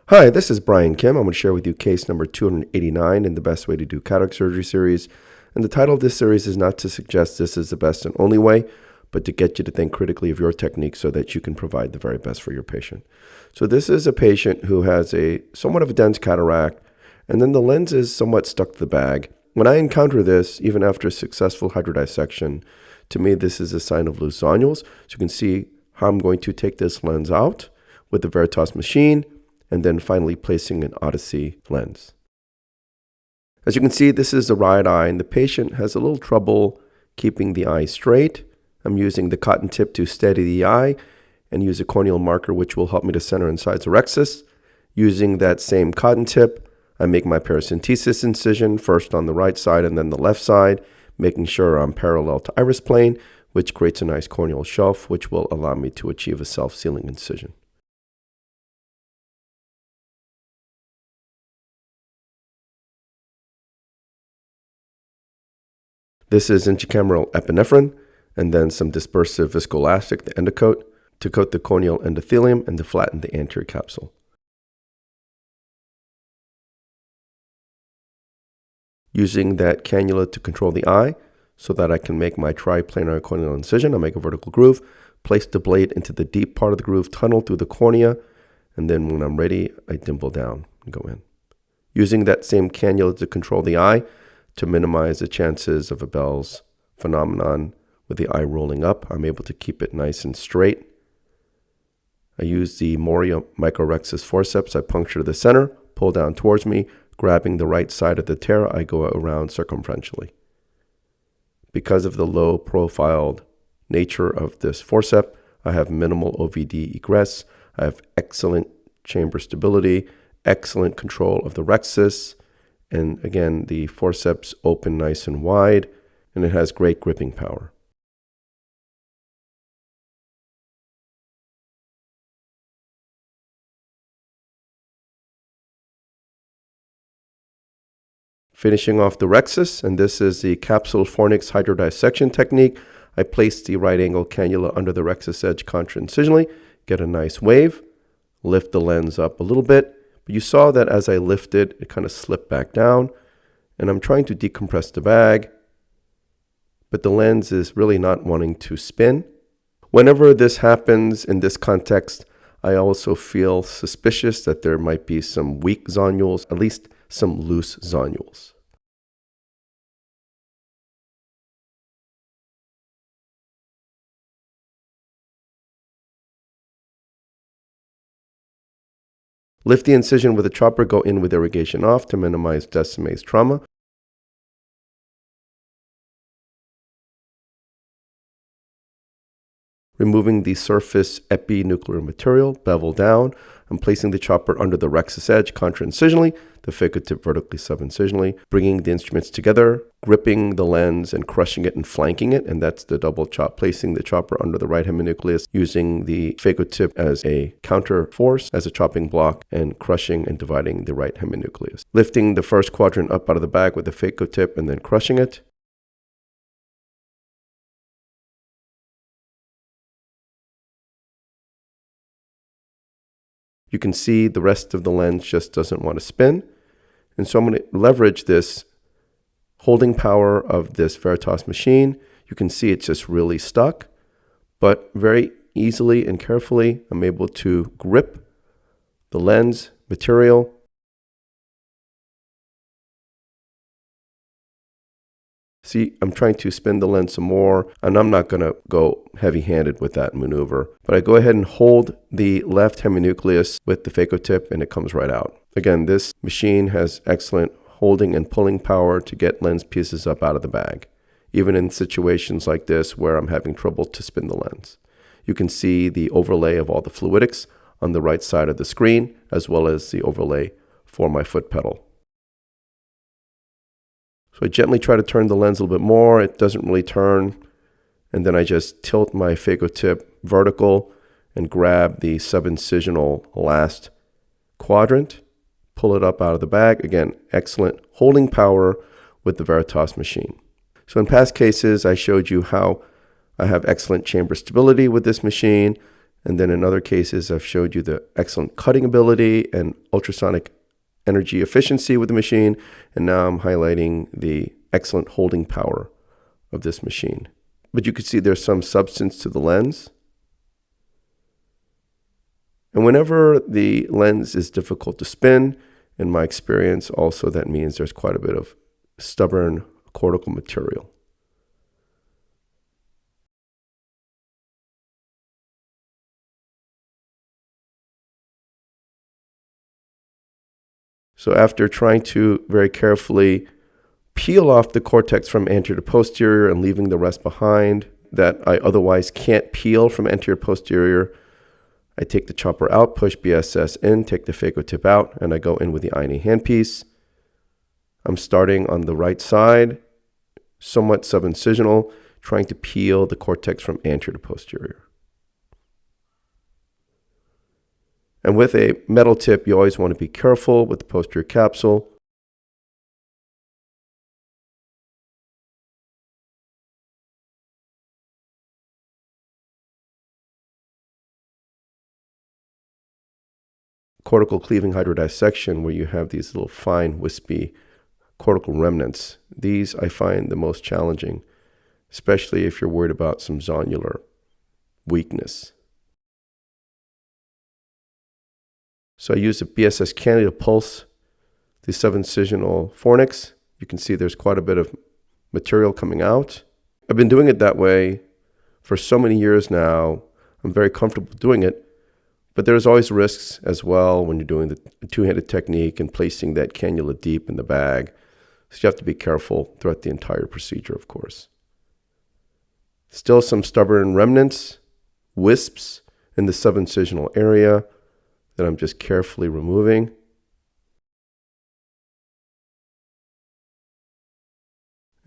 Hi, this is Brian Kim. I'm going to share with you case number 289 in the Best Way to Do Cataract Surgery series. And the title of this series is not to suggest this is the best and only way, but to get you to think critically of your technique so that you can provide the very best for your patient. So this is a patient who has a somewhat of a dense cataract, and then the lens is somewhat stuck to the bag. When I encounter this, even after a successful hydrodissection, to me this is a sign of loose zonules. So you can see how I'm going to take this lens out with the Veritas machine, and then finally placing an Odyssey lens. As you can see, this is the right eye, and the patient has a little trouble keeping the eye straight. I'm using the cotton tip to steady the eye and use a corneal marker, which will help me to center inside the rexus. Using that same cotton tip, I make my paracentesis incision, first on the right side and then the left side, making sure I'm parallel to iris plane, which creates a nice corneal shelf, which will allow me to achieve a self-sealing incision. This is intracameral epinephrine, and then some dispersive viscoelastic, the endocoat, to coat the corneal endothelium and to flatten the anterior capsule. Using that cannula to control the eye so that I can make my triplanar corneal incision, I make a vertical groove, place the blade into the deep part of the groove, tunnel through the cornea, and then when I'm ready, I dimple down and go in. Using that same cannula to control the eye, to minimize the chances of a Bell's phenomenon with the eye rolling up, I'm able to keep it nice and straight. I use the Moria microrhexis forceps. I puncture the center, pull down towards me, grabbing the right side of the tear, I go around circumferentially. Because of the low profiled nature of this forcep, I have minimal OVD egress. I have excellent chamber stability, excellent control of the rhexis, and again, the forceps open nice and wide, and it has great gripping power. Finishing off the rhexis, and this is the capsule fornix hydrodissection technique. I place the right angle cannula under the rhexis edge contra-incisionally, get a nice wave, lift the lens up a little bit. But you saw that as I lifted, it kind of slipped back down, and I'm trying to decompress the bag, but the lens is really not wanting to spin. Whenever this happens in this context, I also feel suspicious that there might be some weak zonules, at least some loose zonules. Lift the incision with a chopper, go in with irrigation off to minimize Descemet's trauma. Removing the surface epinuclear material, bevel down. I'm placing the chopper under the rhexis edge contra-incisionally, the phaco tip vertically sub-incisionally, bringing the instruments together, gripping the lens and crushing it and flanking it, and that's the double chop, placing the chopper under the right heminucleus, using the phaco tip as a counter force, as a chopping block, and crushing and dividing the right heminucleus. Lifting the first quadrant up out of the bag with the phaco tip and then crushing it. You can see the rest of the lens just doesn't want to spin. And so I'm going to leverage this holding power of this Veritas machine. You can see it's just really stuck, but very easily and carefully, I'm able to grip the lens material. See, I'm trying to spin the lens some more, and I'm not going to go heavy-handed with that maneuver. But I go ahead and hold the left heminucleus with the phaco tip, and it comes right out. Again, this machine has excellent holding and pulling power to get lens pieces up out of the bag, even in situations like this where I'm having trouble to spin the lens. You can see the overlay of all the fluidics on the right side of the screen, as well as the overlay for my foot pedal. So I gently try to turn the lens a little bit more. It doesn't really turn. And then I just tilt my phaco tip vertical and grab the subincisional last quadrant, pull it up out of the bag. Again, excellent holding power with the Veritas machine. So in past cases, I showed you how I have excellent chamber stability with this machine. And then in other cases, I've showed you the excellent cutting ability and ultrasonic energy efficiency with the machine. And now I'm highlighting the excellent holding power of this machine. But you can see there's some substance to the lens. And whenever the lens is difficult to spin, in my experience, also that means there's quite a bit of stubborn cortical material. So after trying to very carefully peel off the cortex from anterior to posterior and leaving the rest behind that I otherwise can't peel from anterior to posterior, I take the chopper out, push BSS in, take the phaco tip out, and I go in with the INA handpiece. I'm starting on the right side, somewhat subincisional, trying to peel the cortex from anterior to posterior. And with a metal tip, you always want to be careful with the posterior capsule. Cortical cleaving hydrodissection, where you have these little fine, wispy cortical remnants. These I find the most challenging, especially if you're worried about some zonular weakness. So I use a BSS cannula to pulse the subincisional fornix. You can see there's quite a bit of material coming out. I've been doing it that way for so many years now. I'm very comfortable doing it, but there's always risks as well when you're doing the two-handed technique and placing that cannula deep in the bag. So you have to be careful throughout the entire procedure, of course. Still some stubborn remnants, wisps in the subincisional area that I'm just carefully removing.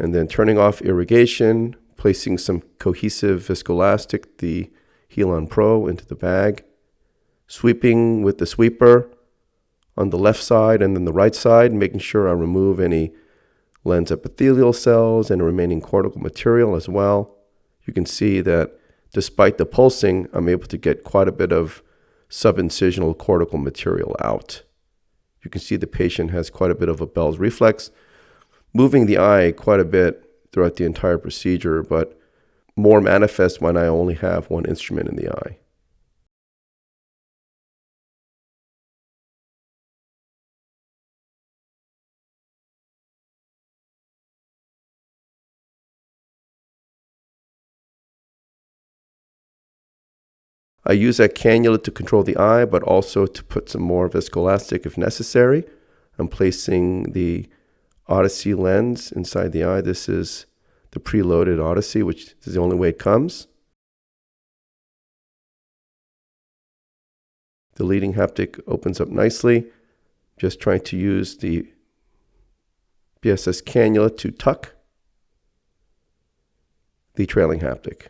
And then turning off irrigation, placing some cohesive viscoelastic, the Helon Pro, into the bag, sweeping with the sweeper on the left side and then the right side, making sure I remove any lens epithelial cells and remaining cortical material as well. You can see that despite the pulsing, I'm able to get quite a bit of subincisional cortical material out. You can see the patient has quite a bit of a Bell's reflex, moving the eye quite a bit throughout the entire procedure, but more manifest when I only have one instrument in the eye. I use that cannula to control the eye, but also to put some more viscoelastic if necessary. I'm placing the Odyssey lens inside the eye. This is the preloaded Odyssey, which is the only way it comes. The leading haptic opens up nicely. Just trying to use the BSS cannula to tuck the trailing haptic.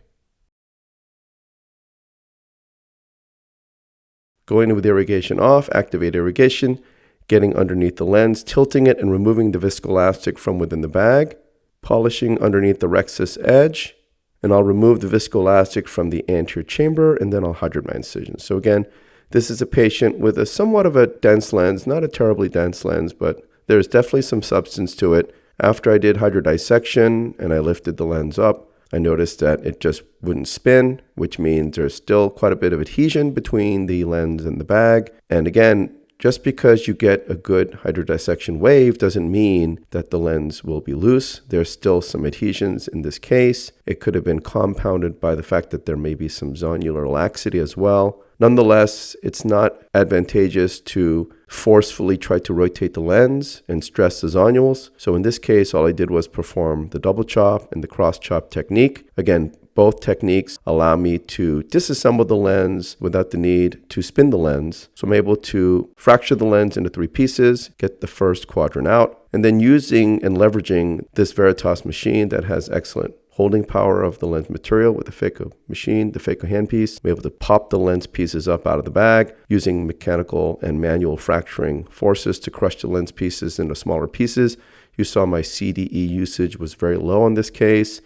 Going with irrigation off, activate irrigation, getting underneath the lens, tilting it and removing the viscoelastic from within the bag, polishing underneath the rexus edge, and I'll remove the viscoelastic from the anterior chamber, and then I'll hydrate my incision. So again, this is a patient with a somewhat of a dense lens, not a terribly dense lens, but there's definitely some substance to it. After I did hydrodissection and I lifted the lens up, I noticed that it just wouldn't spin, which means there's still quite a bit of adhesion between the lens and the bag. And again, just because you get a good hydrodissection wave doesn't mean that the lens will be loose. There's still some adhesions in this case. It could have been compounded by the fact that there may be some zonular laxity as well. Nonetheless, it's not advantageous to forcefully try to rotate the lens and stress the zonules. So in this case, all I did was perform the double chop and the cross chop technique. Again, both techniques allow me to disassemble the lens without the need to spin the lens. So I'm able to fracture the lens into 3 pieces, get the first quadrant out, and then using and leveraging this Veritas machine that has excellent holding power of the lens material with the phaco machine, the phaco handpiece, I'm able to pop the lens pieces up out of the bag using mechanical and manual fracturing forces to crush the lens pieces into smaller pieces. You saw my CDE usage was very low in this case,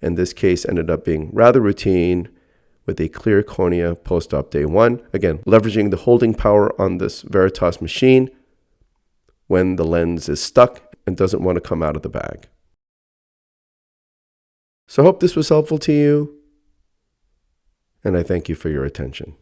and this case ended up being rather routine with a clear cornea post-op day 1. Again, leveraging the holding power on this Veritas machine when the lens is stuck and doesn't want to come out of the bag. So I hope this was helpful to you, and I thank you for your attention.